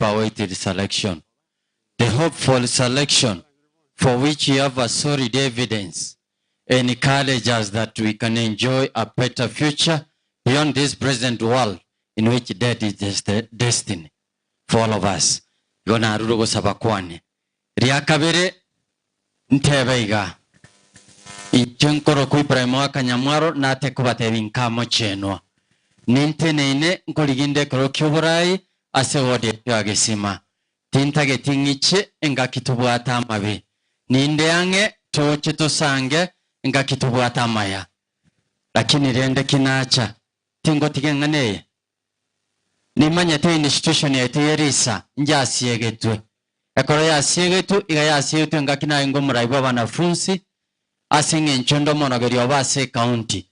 awaited selection. The hopeful selection for which you have a solid evidence encourage us that we can enjoy a better future beyond this present world in which death is just destiny for all of us. Yona arugo sabakwane. Riakabere ntebeiga. Ichenkoro kui primo kanyamwaro na tekubate vinkamo chenwa. Ninte neine nkoliginde krokyuburai ase wode yagesima. Tintage tingiche enga kitubuata amabi. Ninde yange toche tosange enga kitubuata amaya. Lakini rende kinacha. Tingo tigengane. Nimanya te institution ya te yerisa. Nja asiegetwe. Ekoro ya asiegetu. Iga ya asiegetu enga kina ingo muraibu wanafunzi. Asinge nchondo monogeri obase county.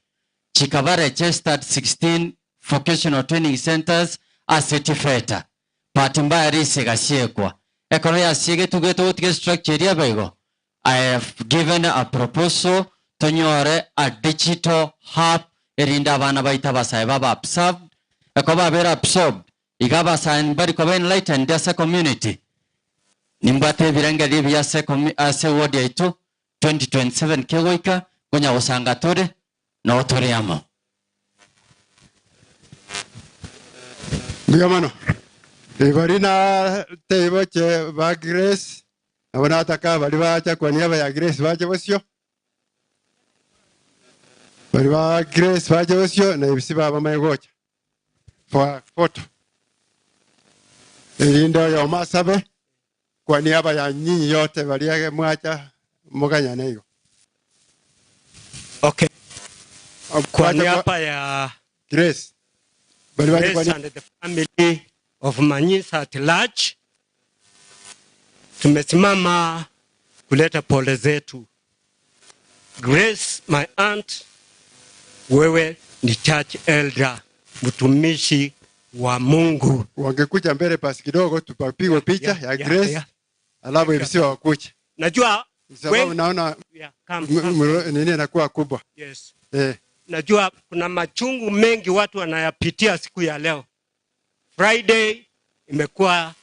Chikaba registered 16 vocational training centers as certified. Patimba rise gasiekwa. Ekoro ya asiegetu geto utike structure ya bego. I have given a proposal to nyore a digital hub erinda bana baita basa baba absorbed. Ekoba bera absorbed. Igaba sign bari koba enlightened as a community. Nimbate viranga libi ase ward ya ito 2027 kegoika gonya osanga tore na otore amo. Bigamano. Ivarina teiboche ba Grace. Abana ataka bali bacha kwa niaba ya Grace bacha bosyo. Bali ba Grace bacha bosyo na ibisiba mama yegocha. For photo. Ilinda ya masabe kwa niaba ya nyinyi yote bali yake mwacha muganya nayo. Okay. Kwa niaba ya Grace. Bali bacha kwa and the family of Manyisa at large. Tumesimama kuleta pole zetu. Grace, my aunt, wewe ni church elder, mtumishi wa Mungu. Wangekuja mbele pasi kidogo tupapigwe picha ya Grace. Alafu ibisiwa wakuche. Najua sababu naona nini inakuwa kubwa. Yes. Najua kuna machungu mengi watu wanayapitia siku ya leo. Friday imekuwa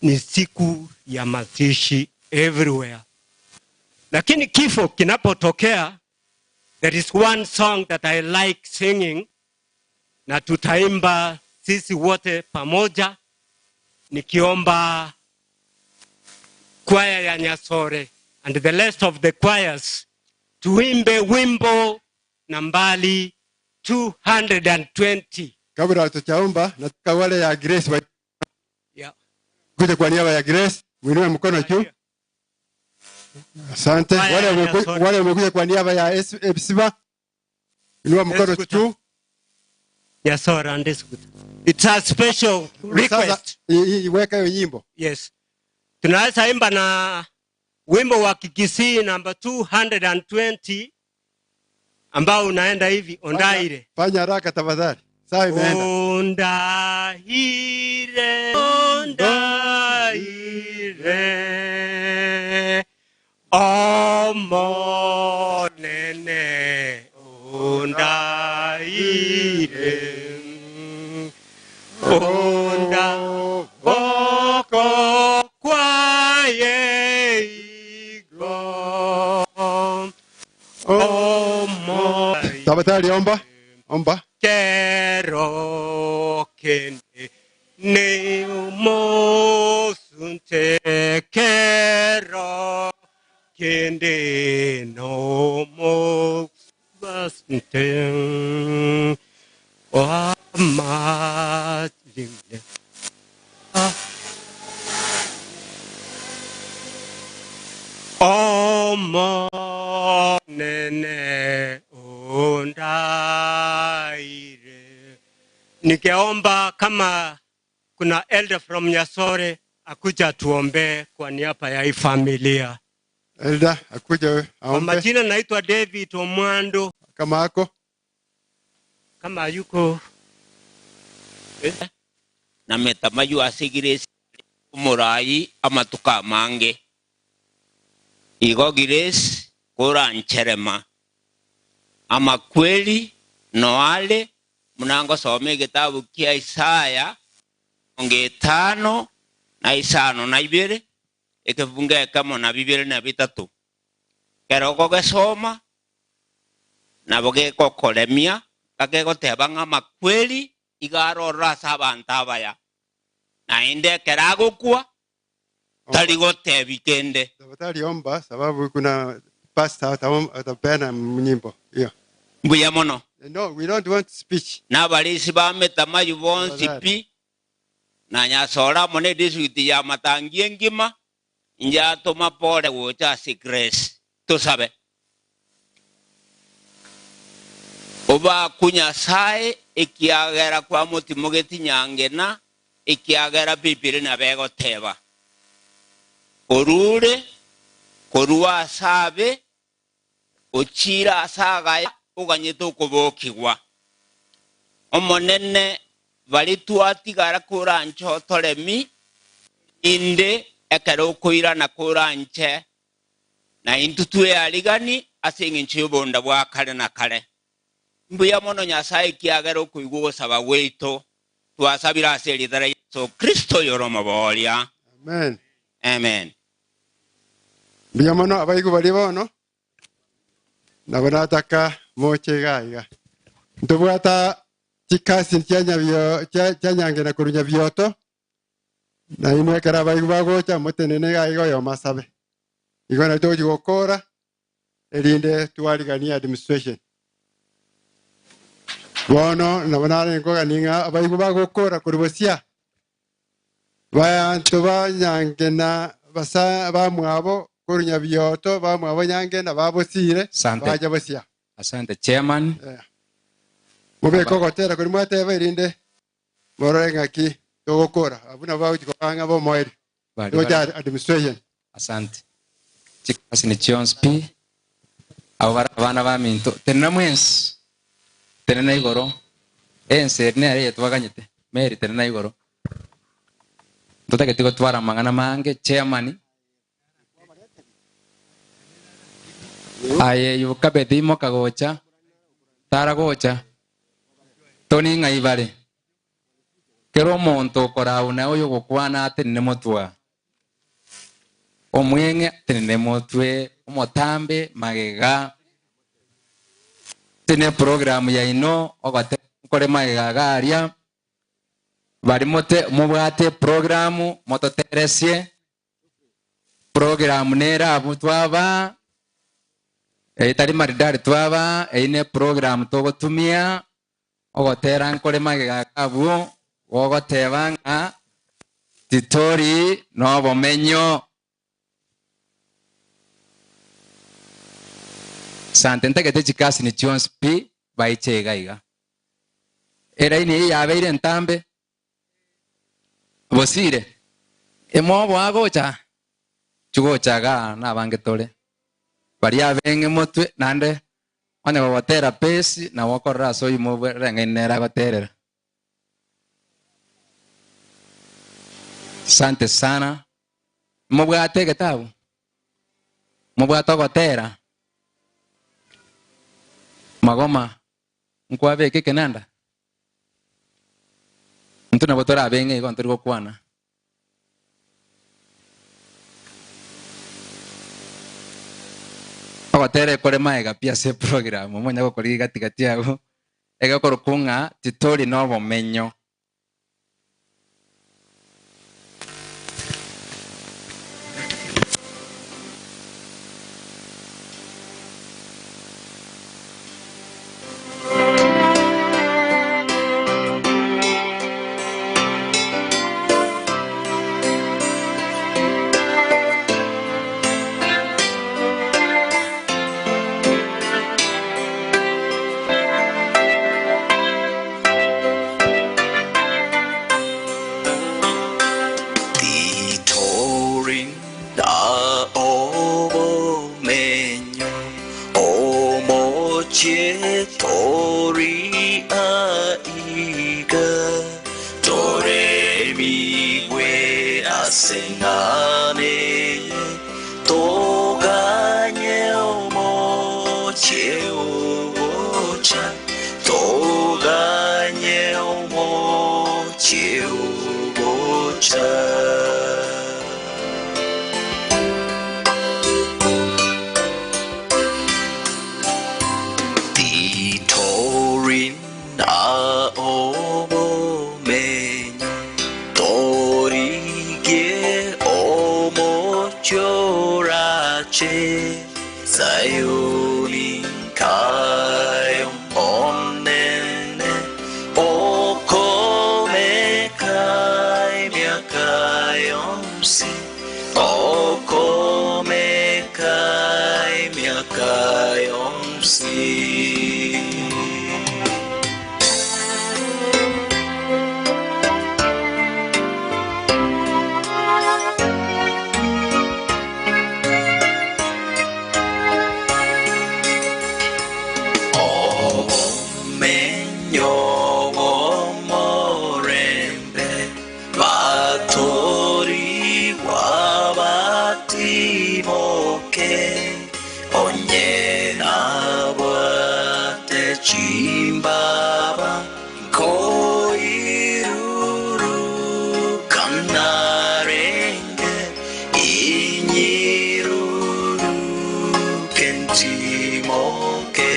ni siku ya mazishi everywhere. Lakini kifo kinapotokea, there is one song that I like singing na tutaimba sisi wote pamoja nikiomba kwaya ya Nyasore and the rest of the choirs tuimbe wimbo nambali 220. Kabla tutaomba nataka wale ya Grace kuja kwa niaba ya Grace, mwinue mkono juu. Asante. Wale wamekuja kwa niaba ya Epsiba, inua mkono juu. Yes, sir, and this good. It's a special request. Iweka hiyo nyimbo. Yes. Tunaweza imba na wimbo wa Kikisii namba 220 ambao unaenda hivi, Ondaire. Fanya haraka tafadhali. Sawa imeenda. Ondaire, Ondaire, Omonene, Ondaire, Onda boko kwaye igro, Omo. Tafadhali omba. Omba. Kero kene ne mosunte kero kende no mosunte o ma limne o mo nene Ondaire. Ningeomba kama kuna elder from Nyasore akuja tuombe kwa niaba ya hii familia. Elder akuja aombe. Kwa majina naitwa David Omwando. Kama ako? Kama yuko. Na metamayu asigire umurai amatuka mange. Igo Grace kura ncherema. Ama kweli noale mnango some kitabu kia Isaya 5 na 5 na 2 ikivunga kama na 2 na 3 keroko gesoma na boge kokolemia kagego tebanga makweli igaro rasa bantabaya na inde kerago kwa taligo tebikende Tafadhali omba sababu kuna pastor atapena nyimbo. Hiyo. mbuya mono. No, we don't want speech. Na balisi ba metamayu bonsi pi na nyasora mone district ya Matangi ngima nja toma pole wocha secrets to sabe oba kunya sai ikiagera kwa mutimo getinyangena ikiagera pipiri na bego teba orure korua sabe ochira saga uganyito kubokigwa omonene bali tuatigara kurancho toremi inde ekero koira na kuranche na intutue aligani asinginchi ubonda bwa kale na kale mbuya mono nyasaye kiagero kuigugo saba weito tuasabira aseli dara Yesu Kristo yoroma bolia. Amen. Amen. Mbuya mono abaigu bali bono na banataka moche gaiga ntubwata chikasi cyanyange na kurunya byoto na imwe kara abaigu bagocha mutenene gaiga yo masabe igona toji gokora elinde tuwaligania administration bono na banare ngoga ninga abaigu bagokora kuribosia bantu banyange na basa bamwabo kurunya byoto bamwabo nyange na babosire baja bosia. Asante chairman. Mube kokotera kuri mwateba irinde morenga ki togokora abuna bawo jikanga bo moiri doja administration. Asante chikasi ni chionspi awara bana ba minto tenna mwens tenna igoro ense ne ari twaganyete meri tenna igoro tutake twara mangana mange chairman aye yukabedi mokagocha taragocha toni ngai bare kero monto korauna oyo gokwana atene motwa omwenge tene motwe omotambe magega tene program ya ino ogate kore magega garia bari mote mubwate program mototeresie program nera abutwaba tari maridari twaba ine program togotumia ogotera nkore magega kabu ogotebanga titori no bomenyo santente que te chikasi ni chionspi baiche gaiga era ini ya beire ntambe bosire emobo agocha chugocha ga na bangetore bari abenge motwe nande ane babotera pesi na wakorra so imo renga inera goterera. Sante sana mubwate getabu mubwate gotera magoma nkwabe keke nanda ntuna botora abenge gontero kwana agotere kore maega pia se program monya gokori gatigati ago ega korokunga titori no bomenyo Toganye omo cheu chorache Sayuni kayom onene Okome kai miakayom si Okome kai miakayom si Chimbaba koiruru kanarenge inyiruru kentimoke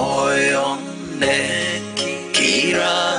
omoyone kiraibo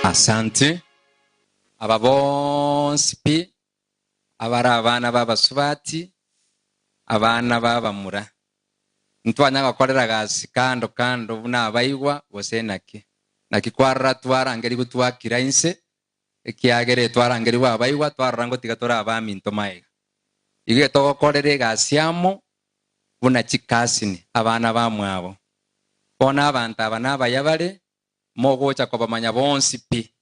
Asante ababonsi pi abari abana b'abasubati abana b'abamura ntwanya gakorera gasi kando n'abayigwa bose nakikwarra twarangeri gutwakira inse ekiagere twarangeri wabayigwa twarrango tigatora abaminto maiga ige togokorere gasi amo buna chikasini abana bamwabo bona abantu abana bayabale mogocha kobamanya bonsi pi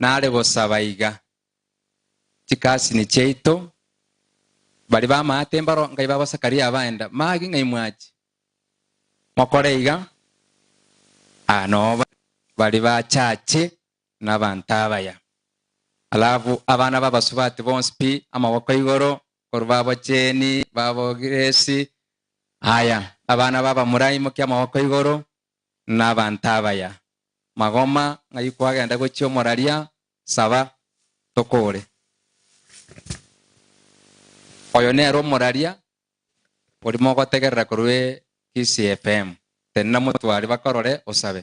nale bosabaiga chikasini cheito bali bamatembaro ngai babasakaria abaenda magi ngai mwachi mokoreiga ano bali bachache nabantabaya alafu abana babasubati bonsi pi amaboko igoro korubabo cheni babo gresi haya abana baba muraimo kya amaboko igoro nabantabaya magoma ngayikwaga ndago chyo moraria saba tokore oyonero moraria urimo gotegerera kurwe KCFM tenna mutwari bakorore osabe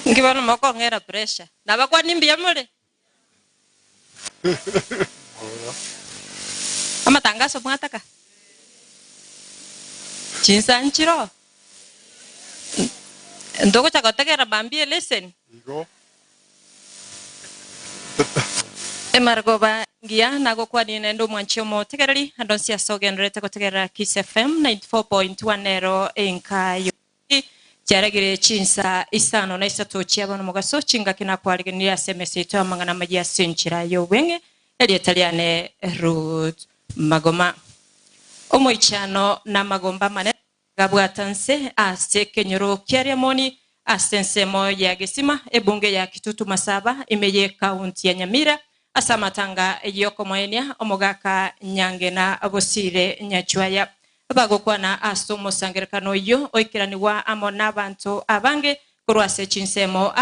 ngibona moko ngera pressure nabakwa nimbia mure amatangazo mwataka chinsanchiro ndoko chakotegera bambie listen Igo. Emargoba ngia nago kwa nendo mwanchio mo tegereri andonsia sogenrete kotegera Kiss FM 94.1 nero enkayo cyaragire chinsa isano na isato cyabona mugaso chinga kina kwarigenira SMS to amangana majya senchira yo wenge elietaliane root magoma omoichano na magomba mane gabwatanse ase kenyoro kyariamoni asensemo ya gesima ebunge ya Kitutu Masaba imeye kaunti ya Nyamira asamatanga yoko moenia omogaka nyange na abosire nyachwaya bagokwana asomo sangerekano yo oikiraniwa amona abantu abange kurwase chinsemo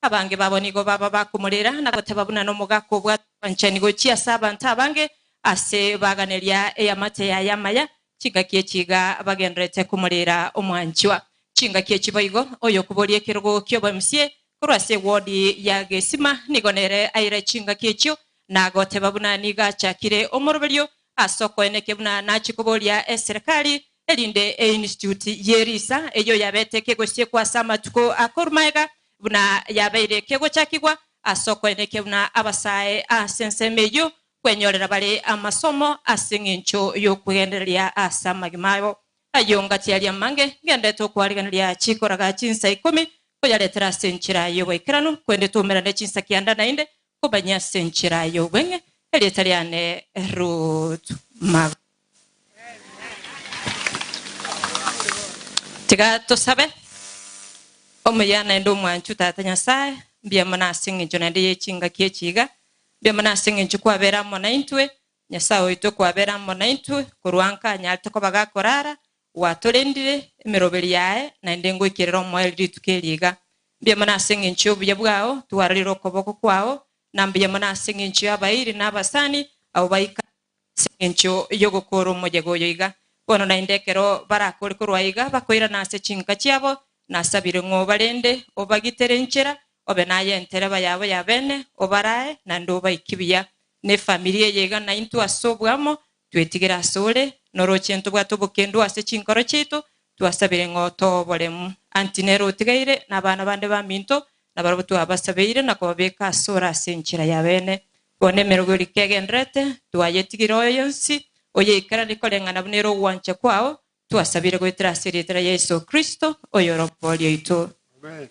abange babonigo baba bakumurira nagotababuna no mugako bwa panchanigo chia saba ntabange ase baganeria eyamate ya yamaya chigakie chiga bagenrete kumurira omwanchwa chingakie chiboigo oyo kubolie kirugo kyo bamsie kurwase wodi ya gesima nigonere aire chingakie chyo nagotebabuna niga chakire omorobelyo asoko eneke buna nachikubolia serikali elinde institute yerisa eyo yabete kegosie kwa samatuko akormaiga buna yabeire kego chakigwa asoko eneke buna abasae asensemeyo kwenyorera bale amasomo asingincho yo kugenderia asamagimayo ayonga tialia mange gende to kwariganira chikoraga chinsa 10 oyaretera senchira yo bwekirano kwende tumera ne chinsa kianda nainde kubanya senchira yo bwenge elietariane Ruth Mag tiga to sabe omuyana ndo mwanchu tata Nyasaye bia mana singi jonande yechinga kiechiga bia mana singi chukwa bera mona intwe Nyasaye oito kwa bera mona intwe kurwanka nyalta ko bagakorara watolendire emiroberi yae na ndengo ikirero moeli tukeliga bia mana singi nchu bia bwao tuwariro koboko kwao na bia mana singi nchu abairi na basani au baika singi nchu yogokoro mojegoyo iga bono na indekero barakori kurwaiga bakoira na se chinka chiabo na sabire ngo balende obagiterenchera obenaye entereba yabo yabene obarae na ndoba ikibia ne familia yega na intu asobwamo twetigira sole norochento bwato bokendo ase chinkoro chito twasabire ngo tobolemu antinero tigaire na bana bande ba minto na barobutu abasabeire na kobeka sora senchira yabene bone merogori kegenrete twayetigira yonsi oye ikara nikolengana bunero wanche kwao twasabire gwetera siritera Yesu Kristo oyoropolio ito. Amen.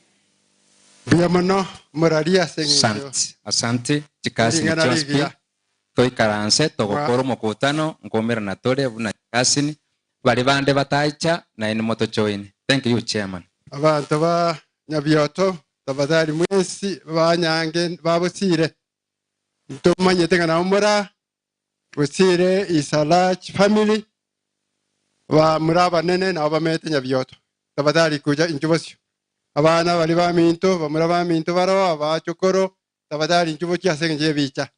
Biamano moraria sengo. Asante chikasi nichospi toi karanse togokoro mokutano ngomera na tore buna kasini bali bande bataicha na ine moto join. Thank you chairman. Abantu ba nyabyoto tabadali mwesi banyange babusire ntomanye tengana umura busire isalach family wa muraba nene na abamete nyabyoto tabadali kuja injubosyo abana bali baminto bamuraba minto baro abachokoro tabadali injuboki asenje bicha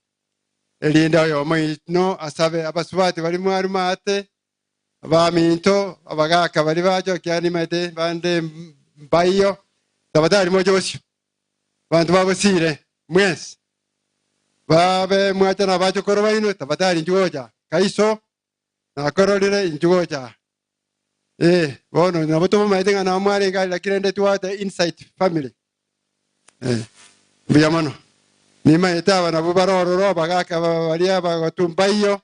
elinda yo no asabe abasubati bali mwari mate abaminto abagaka bali bajo kyani mate bande bayo tabadali mojosyo bantu babusire mwesi babe mwacha na bachokoro baino tabadali injuboja kaiso na korolire injuboja bono na boto maitenga na mwari ngali lakini ndetu wate insight family biyamano nima etawa na bubaroro bagaka balia bagotumbayo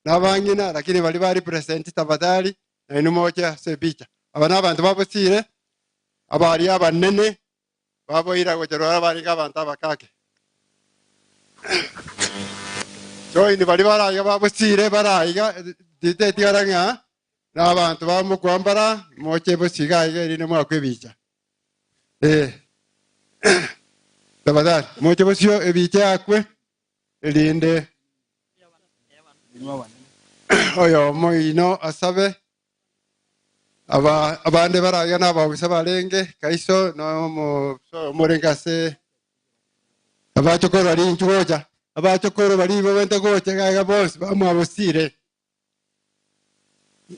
na bangina lakini bali bari present tabadali na inumoja sebicha abana abantu babusire abali abanene baboira gojerora bali kabanta bakake join bali baraga babusire baraga dite tiaranga na abantu bamukwambara moche busiga ine mwakwebicha tabadali moche busio ebicha akwe elinde oyo moino asabe abande baraga na babisa balenge kaiso no morengase abachokoro ali nchugoja abachokoro bali bobente goche gaga boss bamwabusire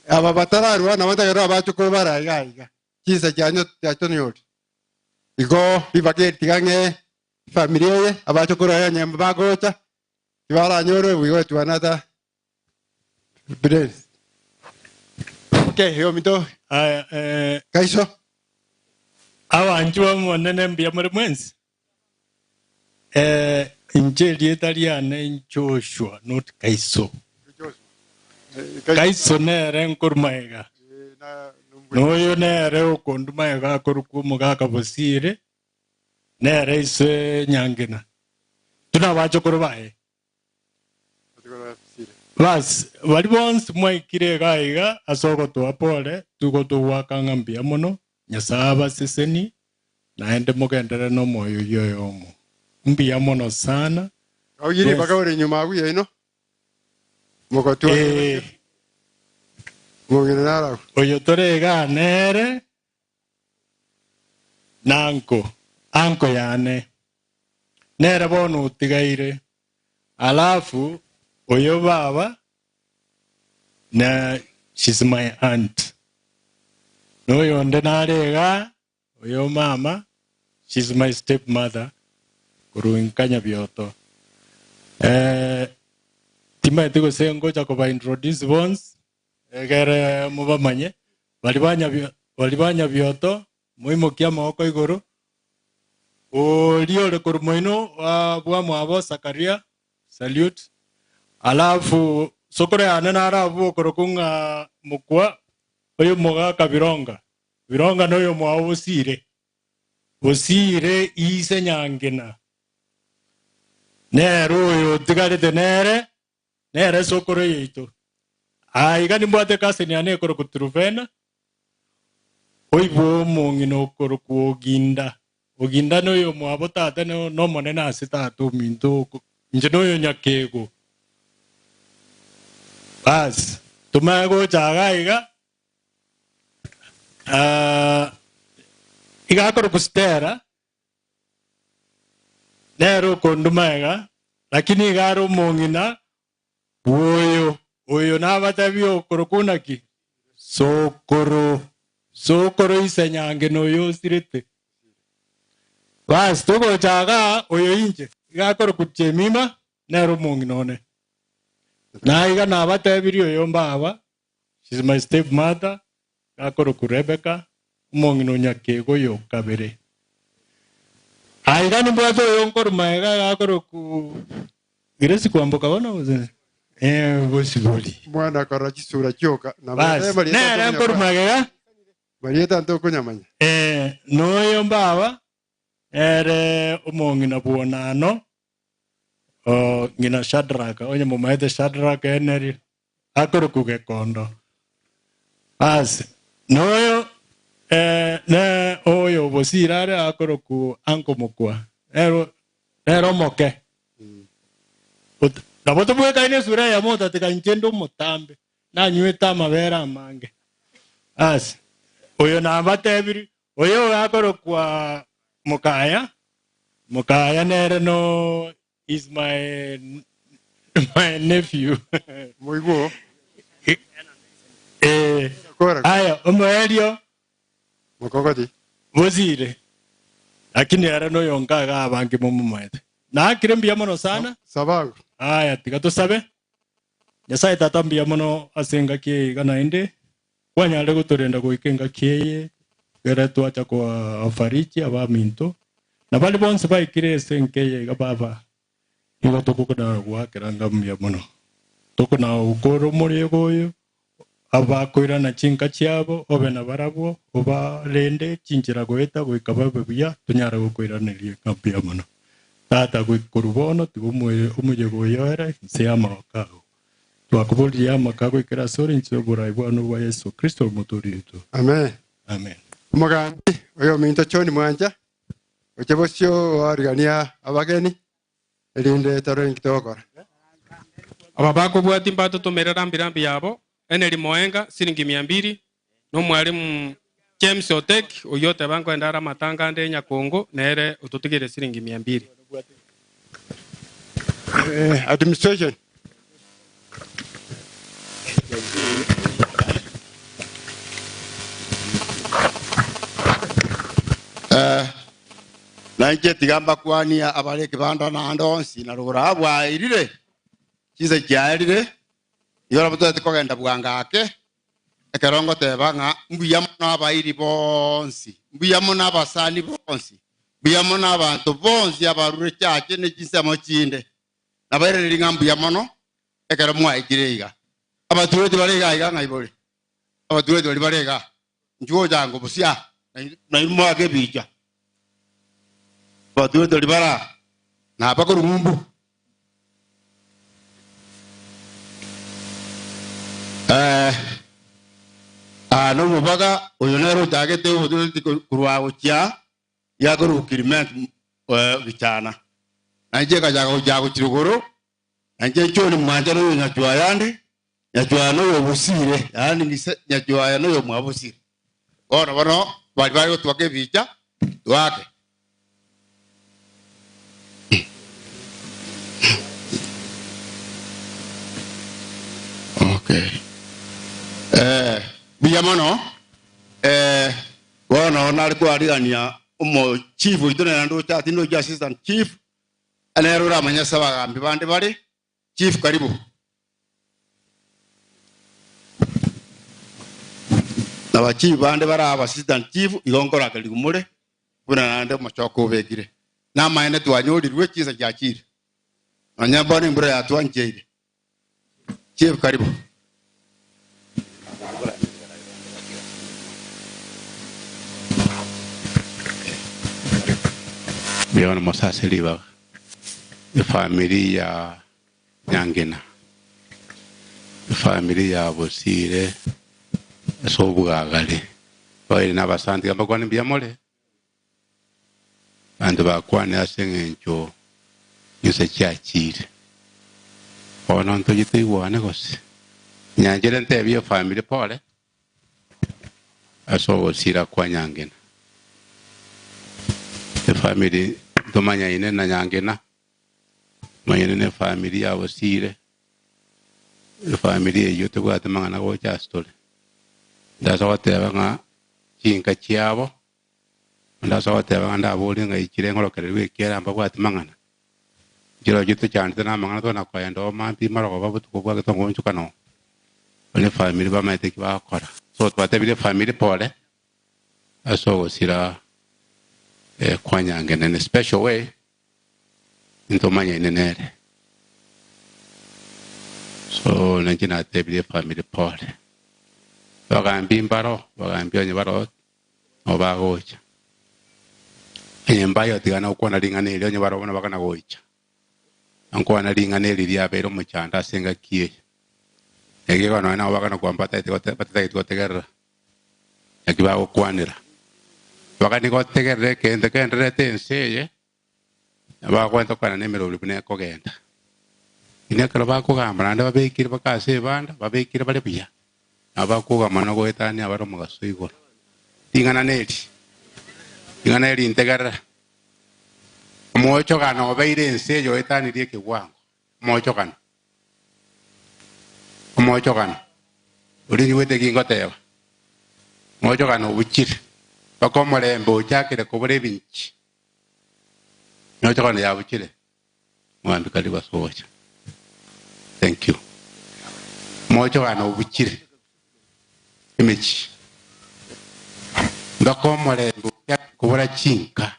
aba batararu na batagara abachokoro baraga kisa cyanyo cyatonyori igo bibageti gange familia ye abachokoro yanyamba bagocha kibaranyore wigo twanata Bres. Okay, yo mito. Kaiso. Awa anjua mwanene mbia mwenzi. Injili italiane Joshua, not Kaiso. Kaiso nere nkurmaega. Noyo nere okondumaega kurukumu gaka bosire. Nere ise nyangina. Tuna wacho kurubae. Bas, wali bonse mwaikire gaiga asoko tuapole tuko tuwakanga mbia mono nyasaba seseni naende mugendere no moyo yoyomo mbia mono sana oyiri bakaore nyuma aguye ino mukotu mugire nara oyo torega nere nanko anko yane nere bono utigaire alafu oyo baba na she's my aunt. No yonde narega oyo mama she's my stepmother. Kuruinkanya bioto. Tima tigo sengo cha ko introduce bonds. Egere mubamanye. Walibanya bioto muimo kia maoko igoro. O liole kurumoino bwa mwabo Sakaria. Salute. Alafu sokore anana abu korokunga mukwa oyo moga kabironga bironga noyo mwawusire Bosire ise nyangina. Nero yo tigarite nere sokoro yeito. Aiga nimbwate kasi ni ane koro kutruvena. Oibo mongino koro kuoginda. Oginda no yo mwabota ate no monena asita to minto. Njeno yo nyakego. Bas. Tumago chaga iga. Iga koro kustera. Nero kondumaega. Lakini igaro mongina. Oyo na batabio korokunaki. Sokoro isenyange no yo sirete. Bas togo chaga oyo inje. Iga koro kuchemima nero monginone. Na iga na batabio yo mbaba. She's my stepmother. Iga koro ku Rebecca. Mongino nyakego yo kabere. Aiga ni mbwato yo nkoro maega iga koro ku Giresi kuamboka wana wazene. Bosiboli. Mwana kora chisura choka. Bas. Nere nkoro magega. Marieta ntoko nyamanya. Noyo mbawa. Ere umongina buonano. Ngina Shadraka. Onye mumaete Shadraka eneri. Akoro kuke kondo. Bas. Noyo. Ne oyo bosirare akoro ku anko mokwa. Ero moke. Na boto bwe kaine sura ya mota tika nchendo motambe. Na nyueta mavera mange. As. Oyo na batebiri. Oyo akoro kwa Mokaya. Mokaya nere no is my nephew. Moigo. Aya, omoerio. Mokogoti. Wozire. Lakini era no yonga abangi mumumaete. Na kirembia mono sana. Sabango. Aya, tiga to sabe. Nyasaye tatambia mono asenga kie gana inde. Wanyale gutorenda goikenga kie. Gera tuacha kwa afarichi aba minto. Na bali bonse bai kire senke ga baba. Iga toko kana wa keranga mbia mono. Toko na ukoro muri goyo. Aba koira na chinka chiabo obena barabo oba lende chinchira goeta goikaba bebia tunyara gokoira nelie kampia mono. Tata kurubono umuje goyora seyama kago. Twakubuli yama kago ikera sori nchwe burai bwanu wa Yesu Kristo muturi yetu. Amen. Amen. Mugambi oyo minto choni mwanja. Ochebosyo warigania abageni. Elinde taro nkitokora. Ababako bwati mbato tumerera mbirambi yabo eneli moenga silingi 200 no mwalimu James Otek oyote bango endara matanga ande Nyakongo nere ututigire silingi 200. Administration. Na nje tigamba kwania abale kibanda na ndonsi na rugura abwa irire kize kyarire yora butete kogenda bwangake ekerongo tebanga mbuyamo nabairi bonsi mbuyamo nabasani bonsi mbuyamo nabantu bonsi abarure cyake ne kisemo kinde nabaire ringa mbuyamo no ekero mwaikiriga abaturete barega iga ngaibore abaturete bari barega njugo jango busia na imwage bicha abaturete bari bara na bakuru mumbu no mubaga oyonero tagete ubuturete kurwago kya yakuru kiriment gichana anje kajago jago kirugoro anje cyone mwanja no nyatwa yande nyatwa no yobusire yani ngise nyatwa no yo mwabusire ora bano bali bayo twake bicha twake okay biyamono wana nariko arigania umo chief itone ndo chati no assistant chief anero ramanya sabaga mbibande bari chief karibu na chief bande bara assistant chief igongora kali kumure kuna nande machoko begire na maene twanyori rwe chiza kyakire anyabane mbura ya twanjeire chief karibu Biona Mosasili ba. Familia Nyangena. Familia Bosire. Sobuagale. Oi na basanti kamba kwani biamole. Ando ba kwani asengencho. Yuse chachire. Ona nto yite wane kose. Nyangena nte bio family pole. Aso sira kwa Nyangena. The family domanya ine na Nyangena. Manyene family ya Bosire. The family yote kwa temanga go chastole. Ndasa wateba nga chinka chiabo ndasa wateba nda boli nga ichirengo lokerwe kera amba kwati mangana jiro jitu chante na mangana to na kwa ndo mampi maro babu to kwa to ngonchu kano ole family ba maite ki ba kora so twate bile family pole aso sira kwa Nyangena in a special way into manya inenere so nanjina te bile family pole Wagambi mbaro, wagambi onye baro, obagocha. Mbayo tigana ukwana lingane onye baro wana wakana gocha. Ankwana lingane liya pero muchanda senga kie. Ege kono na wakana kwambata ito tegera. Yakiba ukwanira. Wakani ko tegera kende kende tense ba kwento kana nemero lubune ko genda. Ine kala ba ko gamba nda ba bekira bakase banda ba bekira bale biya. Abakuga manogo etani abaro mugaso igoro tingana neli integra mocho gano beire enseyo etani rie kiwango mocho gano uri wete kingoteba mocho gano buchire bakomore mbo chakire kubure binchi mocho gano ya buchire mwambi kali basocha thank you mocho gano buchire image ndakomole kubura chinka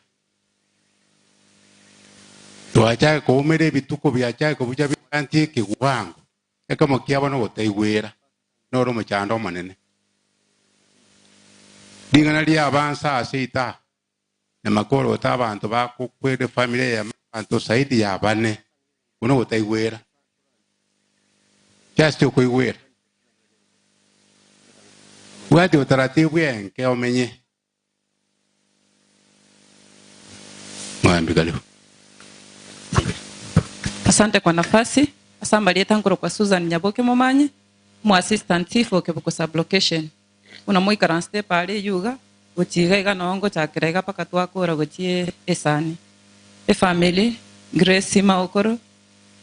tuacha ko mere bituko byacha ko buja bianti kiwango ekamo kiabano gotaiwera noro muchando manene dingana lia avanza asita na makoro tabantu bakukwere familia ya bantu saidi ya bane uno gotaiwera just to kuiwera Wadi utaratibu yenke omenye. Mwambi karibu. Asante kwa nafasi. Asamba lietanguro kwa Susan Nyaboke Momanyi, mu assistant chief wa Kebuko sublocation. Una moi karanste pale yuga, utiga iga nongo chakirega paka twakora gochie esani. Family Grace Maokoro,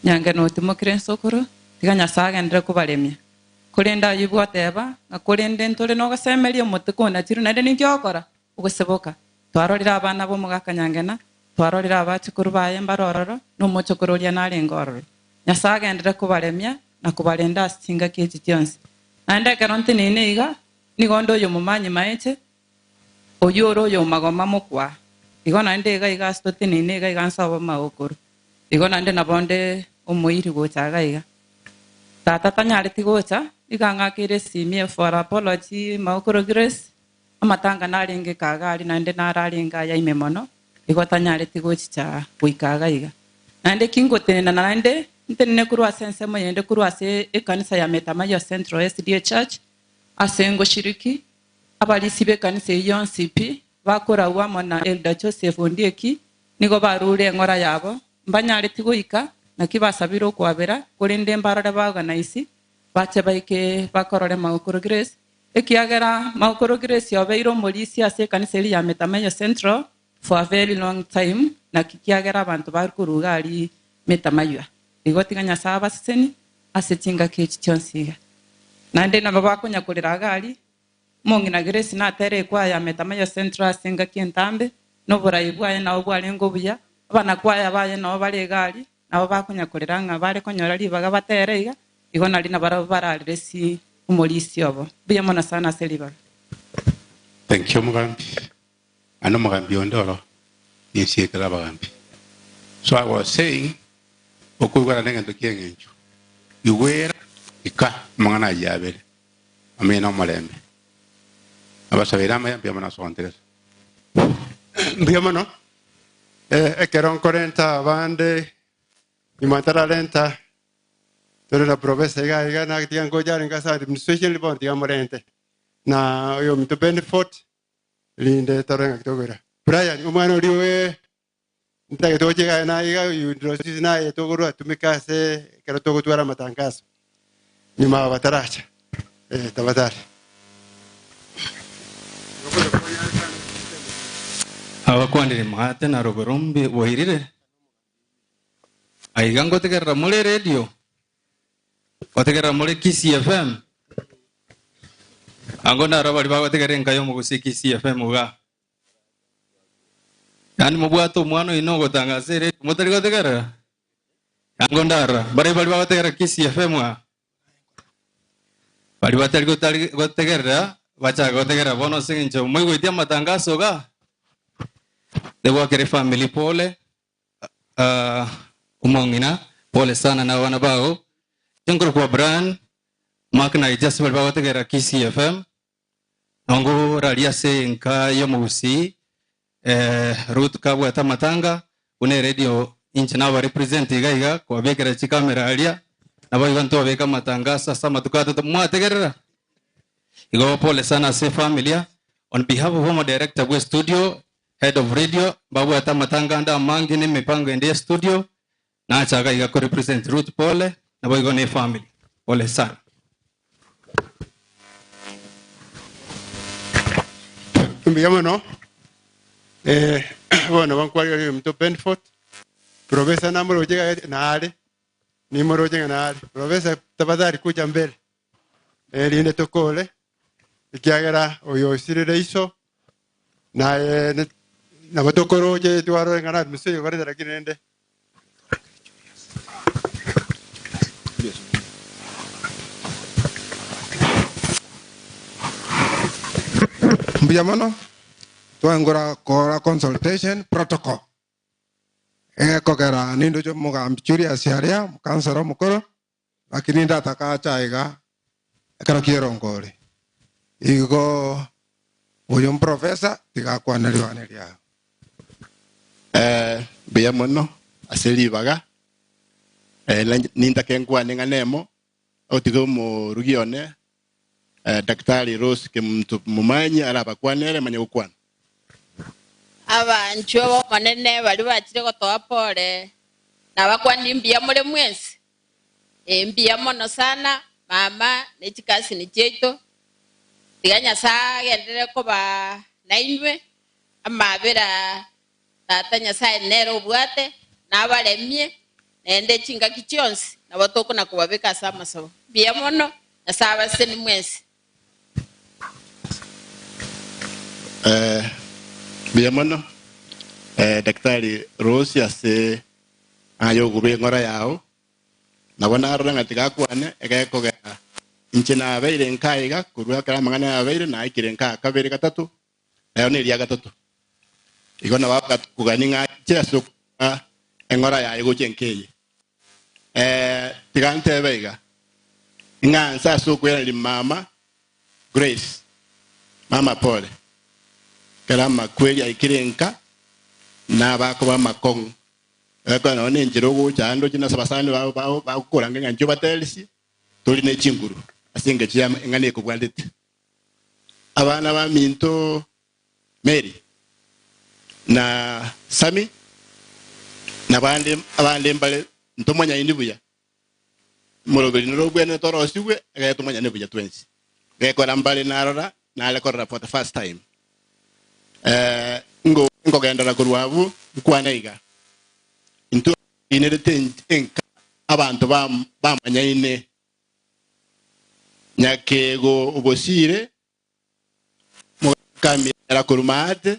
Nyangeno Timokren Sokoro, tiganya saga ndre kubalemia. Kulenda yibu ateba nga kulende ntole no gasemeria mutiko na chiru na ndeni kyokora uguseboka twarorira abana bo mugaka Nyangena twarorira abachukuru baye mbarororo no mochokororia na rengororo nyasaga ndire kubaremia na kubarenda singa kiti tionse ande karonte nene iga ni gondo yo mumanyi maeche oyoro yo magoma mukwa igona ande iga stote nene iga nsabo maokoro igona ande nabonde omoiri gochaga iga tata tanyare tigocha iganga kire simie for apology Maokoro Grace amatanga naringe kagari nande nararinga ya imemono igotanyare tigochicha buikaga iga nande kingotena nande ntene kurwa sense moyende kurwa se ekanisa ya Metamayo Central SDA Church asengo shiriki abalisibe kanisa yon CP bakora wamo na Elder Joseph Ondieki nigo barure ngora yabo mbanyare tigoika nakibasabiro kwabera kurinde mbarore baorganize bache baike bakorore Maokoro Grace ekiagera Maokoro Grace yobeiro molisi ase kanisa ya Metamayo Central for a very long time na kikiagera abantu bakuruga ali Metamayo igotiganya saba seni ase chinga kechi chonsiga nande na baba kunya kuriraga ali mongi na Grace na tere kwa ya Metamayo Central singa kientambe no buraibwa na obwale ngobuya abana kwa ya baye no bale gali na baba kunya kuriranga bare konyora libaga batereiga igona lina bararire si umolisi obo buya mona sana seliba. Thank you mugambi ano mugambi ondoro nisiekera bagambi. So I was saying okugara nenga ndokiengencho iwera ika mangana yabere amena malembe abasabira mayambia mona sontere mbia mono Ekeron korenta bande imantara lenta tore na profesa iga na tian ko jare ngasa administration libon tian morente na yo mito benefit linde tore ngakitogora Brian umano riwe nta to chega na iga yudrosis na etogoro tumika se kero togo tuara matangazo ni mabataracha tafadhali abakwandire mate na roborombe bohirire aigango tegerra mule radio otegerra mule Kisi FM ango na robali bago tegerra nkayo mugusi Kisi FM uga yani mubwato mwana inogo tangasere mutari go tegerra ango ndara bari bago tegerra Kisi FM uga bari batari go tegerra bacha go tegerra bono singincho muy goitia matangazo ga Dewa kere family pole umongina pole sana na wana bao jengkro kwa brand makna ijas berbawa tegera Kisi FM nongo radia se nka yomusi root kabwa tamatanga une radio inchina wa represent iga kwa bekera chikamera alia na bao iganto beka matanga sasa matukata mwa tegera igo pole sana se familia on behalf of home director wa studio Head of Radio, babu ata matanga anda mangine mipango ende studio na achaga iga ko represent Ruth pole na boy gone family. Pole sana. Mbiyamo no. Bueno, van kwali yo mto Benford. Profesa namro jega na ale. Ni moro jega na ale. Profesa tafadhali kuja mbele. Linde tokole. Ikiagera oyo sirire iso. Na batokoro je tuaro ngana msio bare lakini nende Mbiamano tuangora kora consultation protocol kogera nindo jo muga mchuri asiaria kansara mukoro lakini ndata ka chaiga kara kierongore igo uyu professor tigakwaneriwaneria Biamono aselibaga ninda kenkwa nemo otigo mu rugione daktari Rose ke mtu mumanyi araba kwanere manya ukwana abantu bo manene bali bakire gotoa pole na bakwandi mbia mule mwezi mbia mono sana mama nechikasi ni cheto tiganya saa gendere ko ba nainwe amabera tata nyasaye nero bwate nabalemye nende chinga kichonsi na batoko na kubabeka sama so bia mono nasaba seni mwezi bia mono daktari Rose ase ayo gube ngora yao na bona aranga tigakwane ekeko ga inchina abeire nkaiga kurwa kala mangana abeire na ikire nka kabere gatatu ayo ne ria gatatu igona waka kuganinga cheso engora ya igo chenkeye tigante beiga ngansa so kweli mama Grace mama pole kala kweli aikirenka na bako ba makong eko na one njiro go chando china sabasani ba kukolanga nganjo batelisi toli ne chinguru asinge chiyama ngane ko kwandite abana ba minto Mary na Sami na abande mbale ntomanya indibuya morobeli no bwene toro siwe ga tomanya nebuya twensi ga ko mbale narora na ale ko for the first time ngo genda kurwabu kwana iga into inerte enka abantu bamanya ine nyakego ubosire mukami era kurumate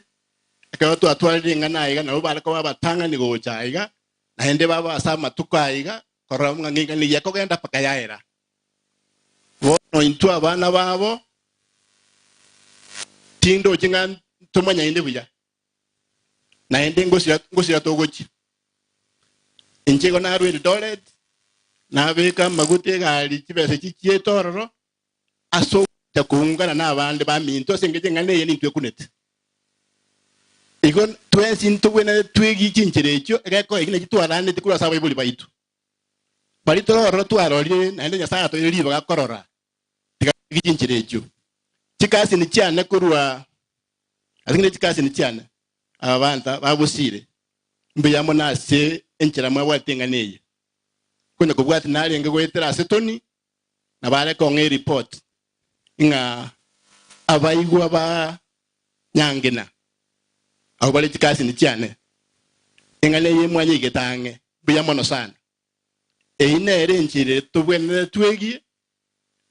akayo tu atwalinga naiga na baba ko babatanga ni go chaiga na hende baba asama tukaiga koramwa nginga ni yako genda pakayaera wono into abana babo tindo jinga tumanya inde buya na hende ngosira togochi injego na rwedi dolet na beka magute gali kibese kikie tororo aso takungana na abandi ba minto sengeje ngane yeni ntwe kunete Igon twensin to wena twegi chinchirecho egeko igine gitwarane tikura sabo ibuli baitu. Barito ro twarori na ende nyasaya to iri bagakorora. Tika chinchirecho. Chikasi ni cyane kurwa azingine chikasi ni cyane abanta babusire. Mbiyamo nase enchira mwa watenganeye. Kuna kubwati nalenge gwetera setoni na bare ko nge report inga abaigwa ba nyangena au bali tikasi ni cyane ingale yemwanye igetange biyamo no sana ine nchire tubwene twegi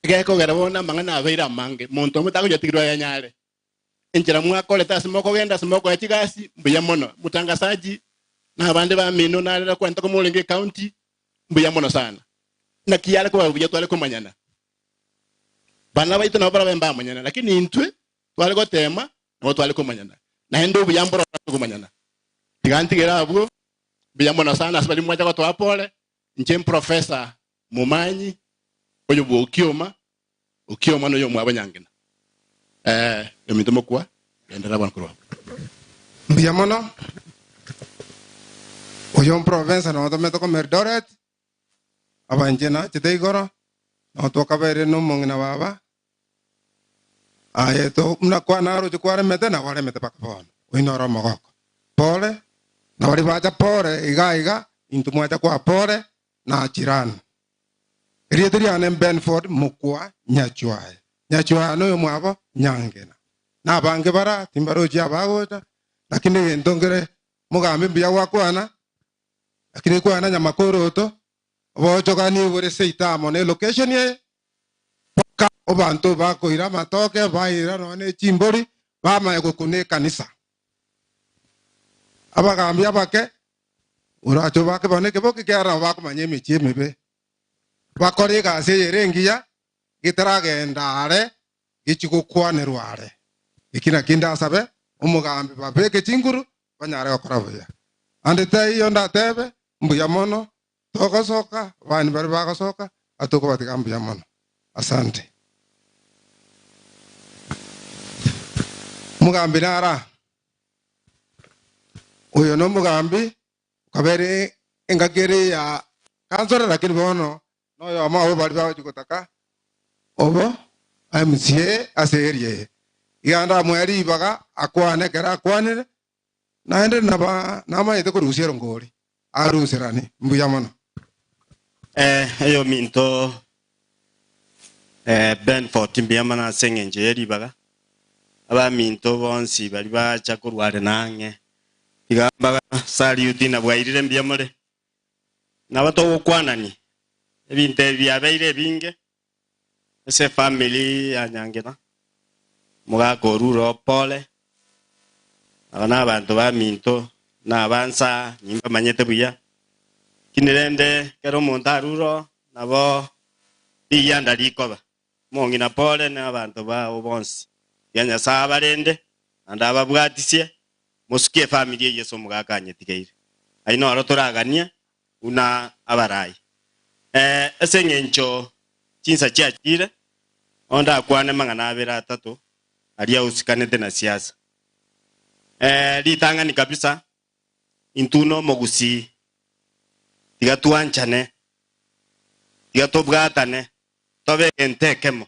geko garabona mangana abeira mange monto mutako jotigirwa yanyare enchira mwakole tasimoko genda simoko ya chigasi biyamo no mutangasaji na abande ba mino nalera kwenta ko mulenge county biyamo no sana na kiyale ko babuya twale ko manyana bana baito na bara bemba manyana lakini intwe twale ko tema no twale ko manyana na hendo biyamboro ko manyana tiganti gera abwo biyamo no sana asbali mwaja ko twapole nchem professor mumanyi oyo bwo ukioma no yo mwabanyangena emitomo kwa endera ban kro biyamo no oyo province no to meto ko merdoret abanjena chiteigoro no to kabere no mongina baba ayeto mna kwa naro chikware mete na wale mete pakapona winoro mogoko pole na wali bacha pole iga intumwacha kwa pole na jirani riedri anem Benford mukwa nyachwa no yo mwabo nyangena na bange bara timbaro chia bagota lakini endongere mugambe bya wakwana lakini kwa na makoro to bocho kani wore seitamo ne location ye ka obantu bako ira matoke baira no ne chimbori bama kune kanisa abagambia bake uracho bake bane ke boke kara bako manyemi chiemebe bakore ga se yerengia gitarage ndare gichikukwane rware ikina kinda sabe umugambi babeke chinguru banyare okorabuya ande tai yonda tebe mbuya mono toko soka bani bari bako soka atoko batikambu ya mono asante mugambi nara uyo no mugambi kabere engagere ya kansora lakini bono no yo ma bari bako chikotaka obo amsie aserie yanda mweri baga akwane kera akwane naende naba nama yete kurusira ngori arusirani mbuya mono eyo minto Benford mbiyamana sengenje yeri baga aba minto bonsi bali bacha kurware nange igamba salute na bwairire mbiyamore nabato kwanani ebinte byabeire binge ese family anyangena mugago ruro pole abana abantu ba minto na avanza nyimba manyete buya kinirende kero montaruro nabo iyanda likoba mongina pole na abantu ba obonsi yanya sabarende andaba bwatisie musikie family yeso mugakanye tigeire aino arotoragania una abarai esengencho chinsa chiachire onda kwane mangana abera atatu alia usikanete na siasa litangani kabisa intuno mogusi tigatuanchane tigatobgatane tobe entekemo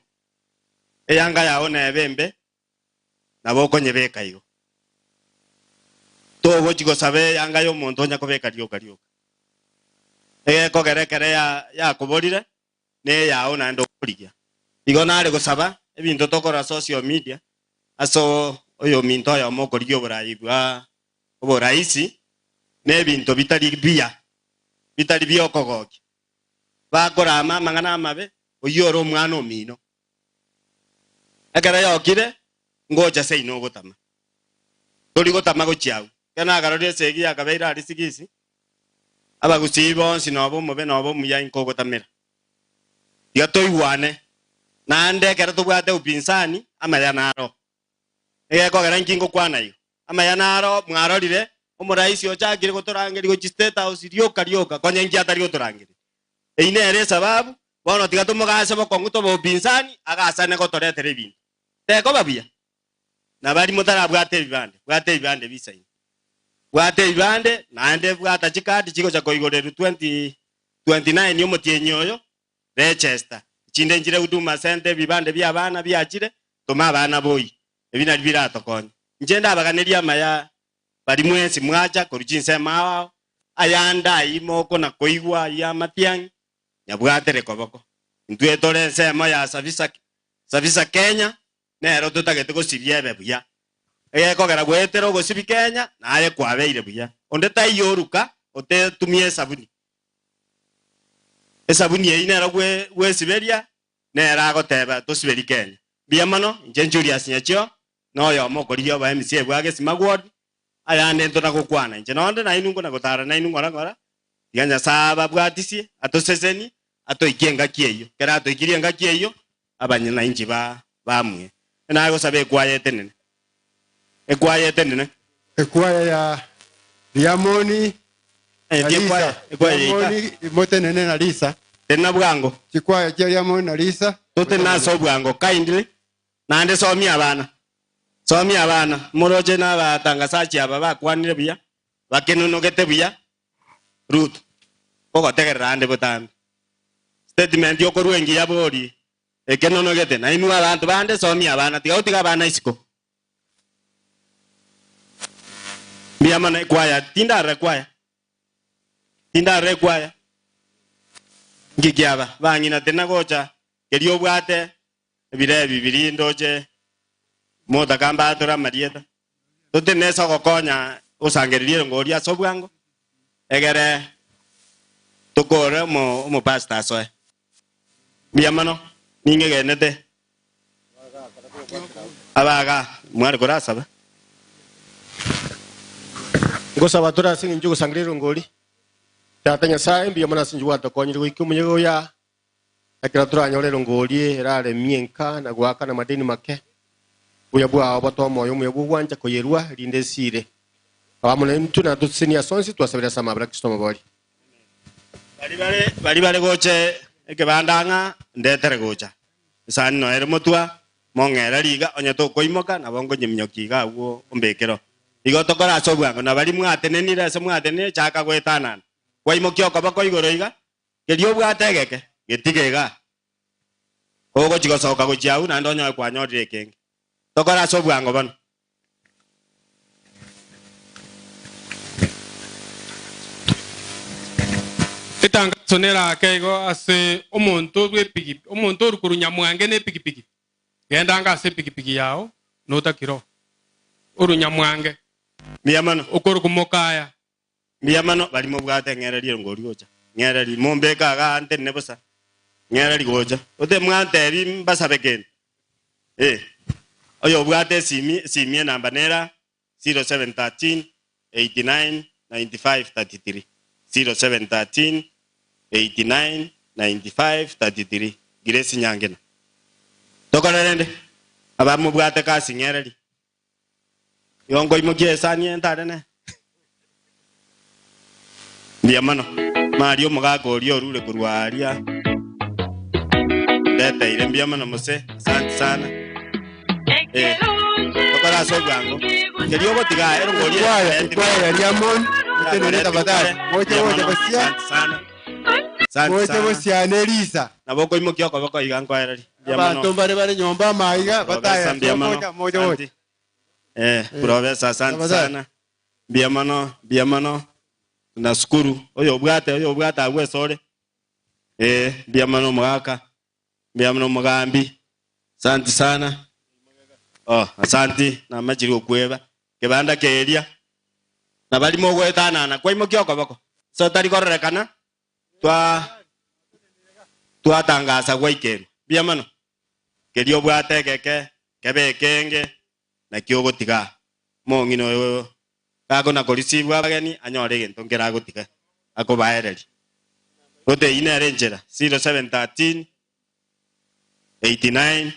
eyanga yaone ebembe naboko nyebeka iyo togo chigo sabe yanga yo muntu nya kobeka ryoka kogerekere ya kuborire ne yaona ndo kurigia igona ari gusaba ebintu tokora social media aso oyo minto ya moko rigyo buraigwa oburaisi ne bintu bitari byo kogoki bakora mangana amabe oyoro mwana omino agara yokire ngoja sei no gotama tori gotama gochiau kana agarore segi akabeira ari sigisi abagusibo sinobo mobe nobo muya inko gotamera yatoiwane nande kera tubwate upinsani amaya naro egeko gara nkingo kwanayo amaya naro mwarorire omuraisi ochagire gotorangeri go state house ryoka konye ngi atari gotorangeri eine ere sababu bono tigatumugase bokongu to upinsani agasane gotoretere bintu teko babia na bari mutara bwate bibande bisaini bwate ibande naende bwata chikadi chiko cha koigoreru 2029 niyo mutienyi oyo register chinde njire huduma center bibande bya bana byachire tuma abana boyi ebina biratokonya njenda abaganeria maya bari mwensi mwacha korujinse mao ayanda imoko na koigwa ya matiang nyabwatere koboko ntwe tore sema ya savisa Kenya nero tutagete gosibye buya kogera gwetero gosibi Kenya naye kwabeire buya onde tayoruka otetumie sabuni esabuni ine gwe siberia nera goteba tosiberi Kenya biamano njenjuri sinyachio no yo mokorio ba MCA bwage simagwod ayande ntona gukwana nje nonde na inungo na gutara na inungo ngora yanya saba bwatisie atoseseni atoikienga kieyo kera atoikirienga kieyo abanyana inji bamwe na go sabe kwayete nene ekwayete nene ekwaya ya Diamoni ekwaya mote nene na Lisa tena bwango chikwaya cha Diamoni na Lisa tote na so bwango kindly na ande somi abana moroje na batangasachi aba bakwanire buya bakenonogete buya root koko tegerera ande butambi statement yo korwengi ya bori ekenonogete na inu abantu bande somi abana tiga utiga bana isiko biamana kwaya tinda rekwaya ngikiaba bangina tena gocha kerio bwate bire bibiri ndoje moda kamba atora marieta tote nesa gokonya usangererie ngoria sobwango egere tokore mo pastor soe biamano ninge genete abaga mwari korasaba ngosaba tora singi njugo sangrero ngoli tatanya sai biamana sinjuwa tokonyiro ikumunyo ya akira tura nyorero ngoli erare mienka na gwaka na madeni make buya bwa abato moyo muyo bwanja koyerwa rinde sire abamune mtu na tusinia sonsi twasabira sama bra Kristo mabori bali goche ekebandanga ndetere gocha sani no ere motwa mongera liga onya to koimoka na bongo nyimnyokiga uo ombekero igo tokora sobwango na bali mwatenenire se mwatene chaka gwetanana kwaimokio kobako igoro iga kerio bwategeke getigega ogo chigosoka gochiau na ndonyo kwanyorire kenge tokora sobwango bano itangazo nera kego ase omonto rwepigi omonto rukurunya mwange ne pikipiki gendanga ase pikipiki yao notakiro urunya mwange miyamano okoro kumokaya miyamano bali mo bwate ngererie ngori gocha ngereri mombeka ga ante nebosa ngereri gocha ote mwanteri mbasabeken oyo bwate simie namba nera 0713 89 95 33 0713 89 95 33 Grace Nyangena tokorende abamu bwate kasi ngereri yongo imogie sani entarene ndiamano mario mugago orio rure kurwaria data ile mbiamano mose asante sana tokora sobwango kerio botiga ero ngoria kwaya Diamond tenere badari moje bosia sana moje bosia ne Lisa na boko imokio ko boko igangwa erari abantu bare nyomba maiga bataya moje profesa asante sana biamano tunashukuru oyo bwata agwe sore biamano mwaka biamano mugambi asante sana asante na majiri okweba kebanda keria na bali mo gwetana na kwa imokio ko boko so tari korekana twatangaza gwa ikero biamano kerio bwate keke kebekenge na kiogo tiga mongino yo kago na korisibwa bageni anyore gento ngera gotiga akobaereri ote ine renjera 0713 89